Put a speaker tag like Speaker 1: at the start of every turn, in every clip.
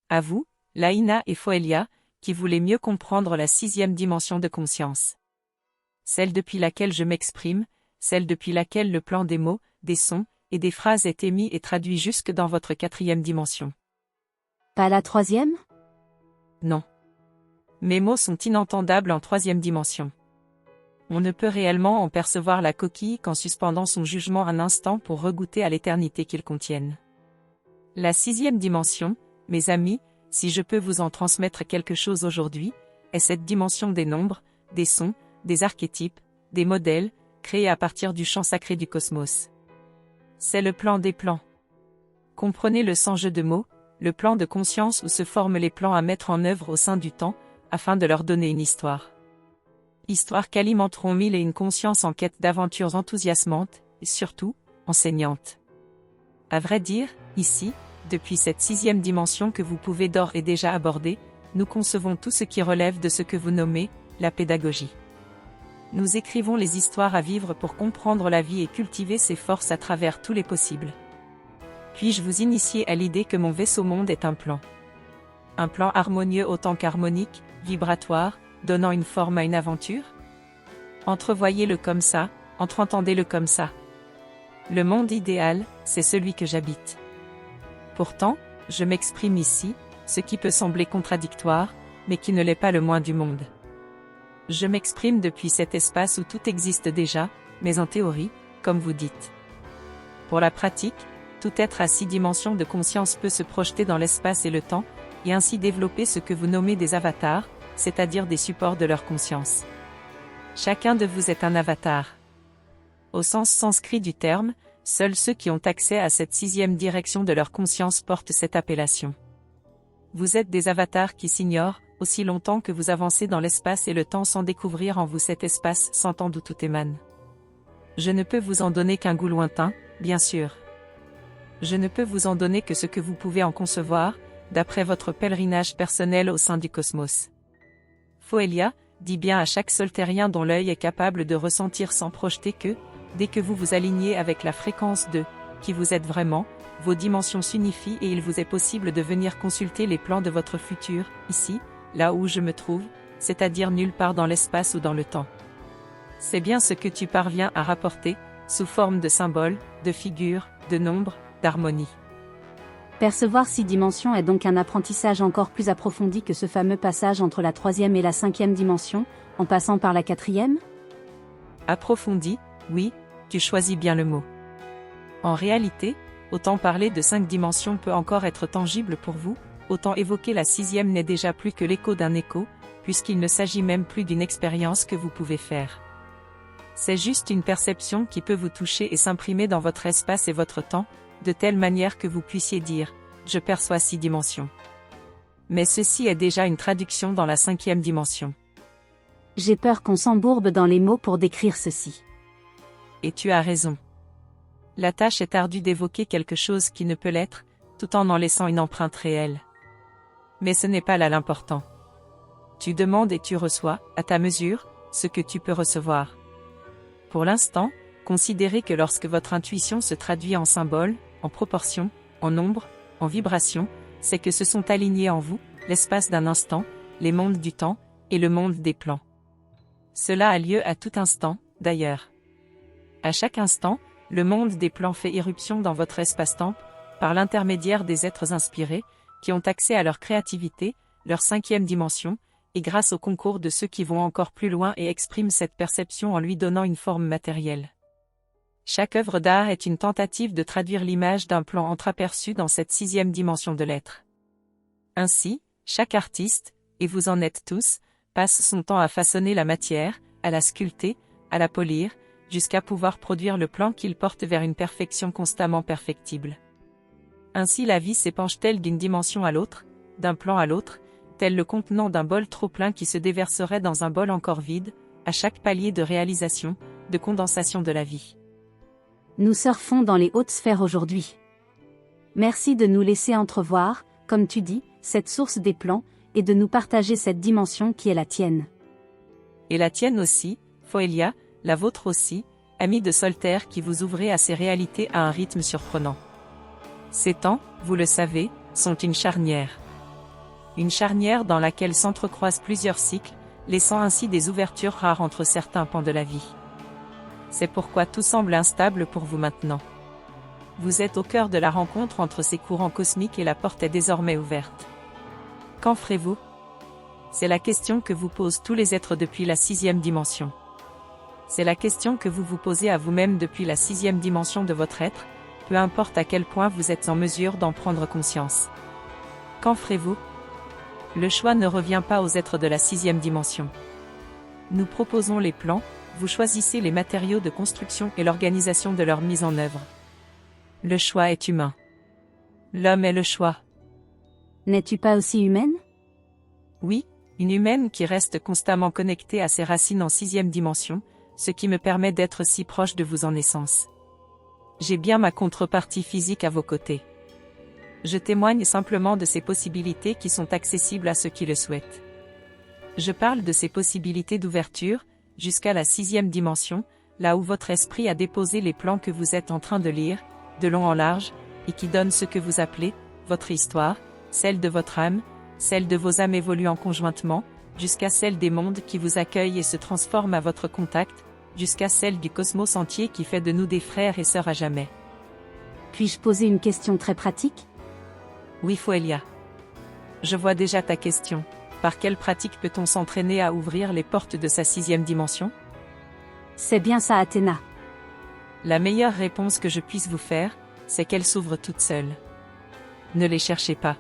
Speaker 1: À vous, Laïna et Foelia, qui voulez mieux comprendre la 6e dimension de conscience. Celle depuis laquelle je m'exprime, celle depuis laquelle le plan des mots, des sons, et des phrases est émis et traduit jusque dans votre 4e dimension.
Speaker 2: Pas la 3e?
Speaker 1: Non. Mes mots sont inentendables en 3e dimension. On ne peut réellement en percevoir la coquille qu'en suspendant son jugement un instant pour regoûter à l'éternité qu'ils contiennent. La 6e dimension, mes amis, si je peux vous en transmettre quelque chose aujourd'hui, est cette dimension des nombres, des sons, des archétypes, des modèles, créés à partir du champ sacré du cosmos. C'est le plan des plans. Comprenez le sans jeu de mots, le plan de conscience où se forment les plans à mettre en œuvre au sein du temps, afin de leur donner une histoire. Histoire qu'alimenteront 1001 consciences en quête d'aventures enthousiasmantes, et surtout, enseignantes. À vrai dire, ici, depuis cette 6e dimension que vous pouvez d'ores et déjà aborder, nous concevons tout ce qui relève de ce que vous nommez la pédagogie. Nous écrivons les histoires à vivre pour comprendre la vie et cultiver ses forces à travers tous les possibles. Puis-je vous initier à l'idée que mon vaisseau monde est un plan. Un plan harmonieux autant qu'harmonique, vibratoire, donnant une forme à une aventure? Entrevoyez-le comme ça, entendez-le comme ça. Le monde idéal, c'est celui que j'habite. Pourtant, je m'exprime ici, ce qui peut sembler contradictoire, mais qui ne l'est pas le moins du monde. Je m'exprime depuis cet espace où tout existe déjà, mais en théorie, comme vous dites. Pour la pratique, tout être à 6 dimensions de conscience peut se projeter dans l'espace et le temps, et ainsi développer ce que vous nommez des avatars, c'est-à-dire des supports de leur conscience. Chacun de vous est un avatar. Au sens sanskrit du terme, seuls ceux qui ont accès à cette 6e direction de leur conscience portent cette appellation. Vous êtes des avatars qui s'ignorent, aussi longtemps que vous avancez dans l'espace et le temps sans découvrir en vous cet espace sans temps d'où tout émane. Je ne peux vous en donner qu'un goût lointain, bien sûr. Je ne peux vous en donner que ce que vous pouvez en concevoir, d'après votre pèlerinage personnel au sein du cosmos. Foelia, dit bien à chaque soltérien dont l'œil est capable de ressentir sans projeter que, dès que vous vous alignez avec la fréquence de qui vous êtes vraiment, vos dimensions s'unifient et il vous est possible de venir consulter les plans de votre futur, ici, là où je me trouve, c'est-à-dire nulle part dans l'espace ou dans le temps. C'est bien ce que tu parviens à rapporter, sous forme de symboles, de figures, de nombres, d'harmonie.
Speaker 2: Percevoir 6 dimensions est donc un apprentissage encore plus approfondi que ce fameux passage entre la 3e et la 5e dimension, en passant par la 4e?
Speaker 1: Approfondi, oui, tu choisis bien le mot. En réalité, autant parler de 5 dimensions peut encore être tangible pour vous, autant évoquer la 6e n'est déjà plus que l'écho d'un écho, puisqu'il ne s'agit même plus d'une expérience que vous pouvez faire. C'est juste une perception qui peut vous toucher et s'imprimer dans votre espace et votre temps, de telle manière que vous puissiez dire « je perçois 6 dimensions ». Mais ceci est déjà une traduction dans la 5e dimension.
Speaker 2: J'ai peur qu'on s'embourbe dans les mots pour décrire ceci.
Speaker 1: Et tu as raison. La tâche est ardue d'évoquer quelque chose qui ne peut l'être, tout en laissant une empreinte réelle. Mais ce n'est pas là l'important. Tu demandes et tu reçois, à ta mesure, ce que tu peux recevoir. Pour l'instant, considérez que lorsque votre intuition se traduit en symboles, en proportions, en nombres, en vibrations, c'est que se sont alignés en vous, l'espace d'un instant, les mondes du temps, et le monde des plans. Cela a lieu à tout instant, d'ailleurs. À chaque instant, le monde des plans fait irruption dans votre espace-temps, par l'intermédiaire des êtres inspirés, qui ont accès à leur créativité, leur 5e dimension, et grâce au concours de ceux qui vont encore plus loin et expriment cette perception en lui donnant une forme matérielle. Chaque œuvre d'art est une tentative de traduire l'image d'un plan entreaperçu dans cette 6e dimension de l'être. Ainsi, chaque artiste, et vous en êtes tous, passe son temps à façonner la matière, à la sculpter, à la polir, jusqu'à pouvoir produire le plan qu'il porte vers une perfection constamment perfectible. Ainsi la vie s'épanche-t-elle d'une dimension à l'autre, d'un plan à l'autre, tel le contenant d'un bol trop plein qui se déverserait dans un bol encore vide, à chaque palier de réalisation, de condensation de la vie.
Speaker 2: Nous surfons dans les hautes sphères aujourd'hui. Merci de nous laisser entrevoir, comme tu dis, cette source des plans, et de nous partager cette dimension qui est la tienne.
Speaker 1: Et la tienne aussi, Foelia, la vôtre aussi, amis de Soltaire qui vous ouvrez à ces réalités à un rythme surprenant. Ces temps, vous le savez, sont une charnière. Une charnière dans laquelle s'entrecroisent plusieurs cycles, laissant ainsi des ouvertures rares entre certains pans de la vie. C'est pourquoi tout semble instable pour vous maintenant. Vous êtes au cœur de la rencontre entre ces courants cosmiques et la porte est désormais ouverte. Qu'en ferez-vous? C'est la question que vous posent tous les êtres depuis la 6e dimension. C'est la question que vous vous posez à vous-même depuis la 6e dimension de votre être, peu importe à quel point vous êtes en mesure d'en prendre conscience. Qu'en ferez-vous? Le choix ne revient pas aux êtres de la 6e dimension. Nous proposons les plans, vous choisissez les matériaux de construction et l'organisation de leur mise en œuvre. Le choix est humain. L'homme est le choix.
Speaker 2: N'es-tu pas aussi humaine?
Speaker 1: Oui, une humaine qui reste constamment connectée à ses racines en 6e dimension, ce qui me permet d'être si proche de vous en essence. J'ai bien ma contrepartie physique à vos côtés. Je témoigne simplement de ces possibilités qui sont accessibles à ceux qui le souhaitent. Je parle de ces possibilités d'ouverture, jusqu'à la 6e dimension, là où votre esprit a déposé les plans que vous êtes en train de lire, de long en large, et qui donnent ce que vous appelez, votre histoire, celle de votre âme, celle de vos âmes évoluant conjointement, jusqu'à celle des mondes qui vous accueillent et se transforment à votre contact, jusqu'à celle du cosmos entier qui fait de nous des frères et sœurs à jamais.
Speaker 2: Puis-je poser une question très pratique?
Speaker 1: Oui, Foelia. Je vois déjà ta question. Par quelle pratique peut-on s'entraîner à ouvrir les portes de sa 6e dimension?
Speaker 2: C'est bien ça, Athéna.
Speaker 1: La meilleure réponse que je puisse vous faire, c'est qu'elles s'ouvrent toutes seules. Ne les cherchez pas.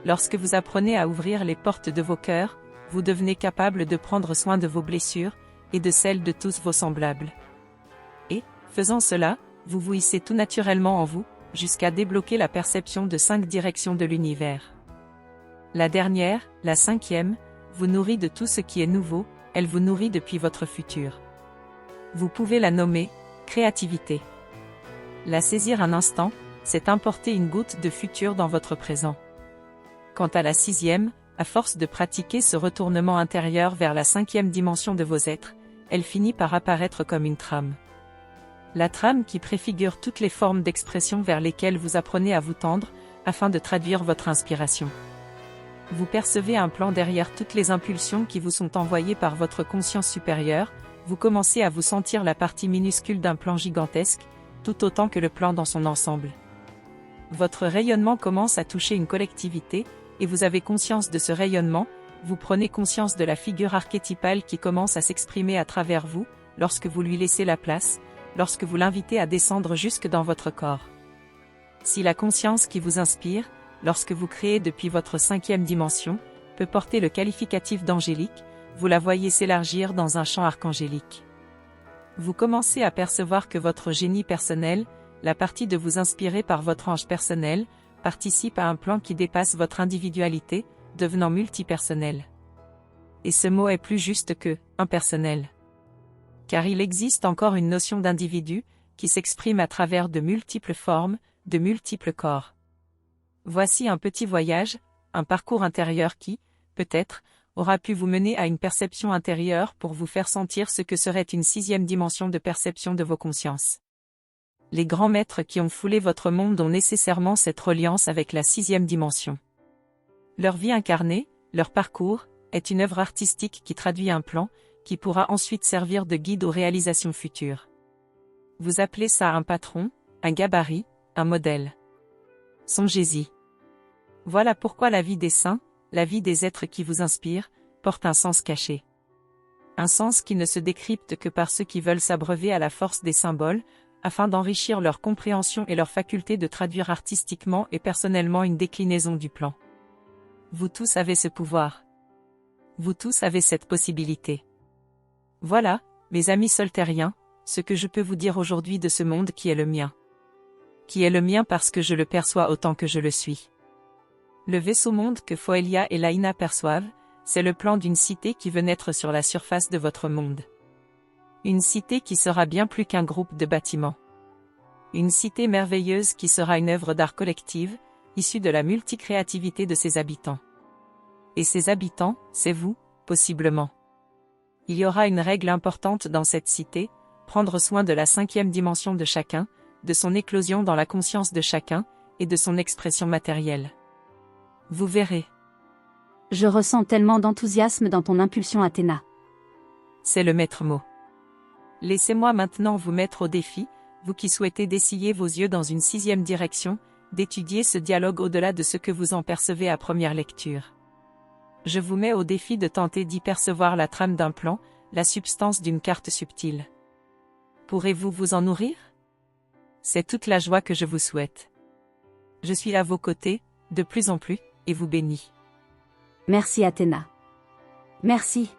Speaker 1: Lorsque vous apprenez à ouvrir les portes de vos cœurs, vous devenez capable de prendre soin de vos blessures, et de celles de tous vos semblables. Et, faisant cela, vous vous hissez tout naturellement en vous, jusqu'à débloquer la perception de 5 directions de l'univers. La dernière, la 5e, vous nourrit de tout ce qui est nouveau, elle vous nourrit depuis votre futur. Vous pouvez la nommer créativité. La saisir un instant, c'est importer une goutte de futur dans votre présent. Quant à la 6e, à force de pratiquer ce retournement intérieur vers la 5e dimension de vos êtres, elle finit par apparaître comme une trame. La trame qui préfigure toutes les formes d'expression vers lesquelles vous apprenez à vous tendre, afin de traduire votre inspiration. Vous percevez un plan derrière toutes les impulsions qui vous sont envoyées par votre conscience supérieure, vous commencez à vous sentir la partie minuscule d'un plan gigantesque, tout autant que le plan dans son ensemble. Votre rayonnement commence à toucher une collectivité, et vous avez conscience de ce rayonnement, vous prenez conscience de la figure archétypale qui commence à s'exprimer à travers vous, lorsque vous lui laissez la place, lorsque vous l'invitez à descendre jusque dans votre corps. Si la conscience qui vous inspire, lorsque vous créez depuis votre 5e dimension, peut porter le qualificatif d'angélique, vous la voyez s'élargir dans un champ archangélique. Vous commencez à percevoir que votre génie personnel, la partie de vous inspirée par votre ange personnel, participe à un plan qui dépasse votre individualité, devenant multipersonnel. Et ce mot est plus juste que « impersonnel ». Car il existe encore une notion d'individu, qui s'exprime à travers de multiples formes, de multiples corps. Voici un petit voyage, un parcours intérieur qui, peut-être, aura pu vous mener à une perception intérieure pour vous faire sentir ce que serait une 6e dimension de perception de vos consciences. Les grands maîtres qui ont foulé votre monde ont nécessairement cette reliance avec la 6e dimension. Leur vie incarnée, leur parcours, est une œuvre artistique qui traduit un plan, qui pourra ensuite servir de guide aux réalisations futures. Vous appelez ça un patron, un gabarit, un modèle. Songez-y. Voilà pourquoi la vie des saints, la vie des êtres qui vous inspirent, porte un sens caché. Un sens qui ne se décrypte que par ceux qui veulent s'abreuver à la force des symboles, afin d'enrichir leur compréhension et leur faculté de traduire artistiquement et personnellement une déclinaison du plan. Vous tous avez ce pouvoir. Vous tous avez cette possibilité. Voilà, mes amis soltériens, ce que je peux vous dire aujourd'hui de ce monde qui est le mien. Qui est le mien parce que je le perçois autant que je le suis. Le vaisseau monde que Foelia et Laïna perçoivent, c'est le plan d'une cité qui veut naître sur la surface de votre monde. Une cité qui sera bien plus qu'un groupe de bâtiments. Une cité merveilleuse qui sera une œuvre d'art collective, issue de la multicréativité de ses habitants. Et ses habitants, c'est vous, possiblement. Il y aura une règle importante dans cette cité, prendre soin de la 5e dimension de chacun, de son éclosion dans la conscience de chacun, et de son expression matérielle. Vous verrez.
Speaker 2: Je ressens tellement d'enthousiasme dans ton impulsion, Athéna.
Speaker 1: C'est le maître mot. Laissez-moi maintenant vous mettre au défi, vous qui souhaitez dessiller vos yeux dans une sixième direction, d'étudier ce dialogue au-delà de ce que vous en percevez à première lecture. Je vous mets au défi de tenter d'y percevoir la trame d'un plan, la substance d'une carte subtile. Pourrez-vous vous en nourrir? C'est toute la joie que je vous souhaite. Je suis à vos côtés, de plus en plus, et vous bénis.
Speaker 2: Merci Athéna. Merci.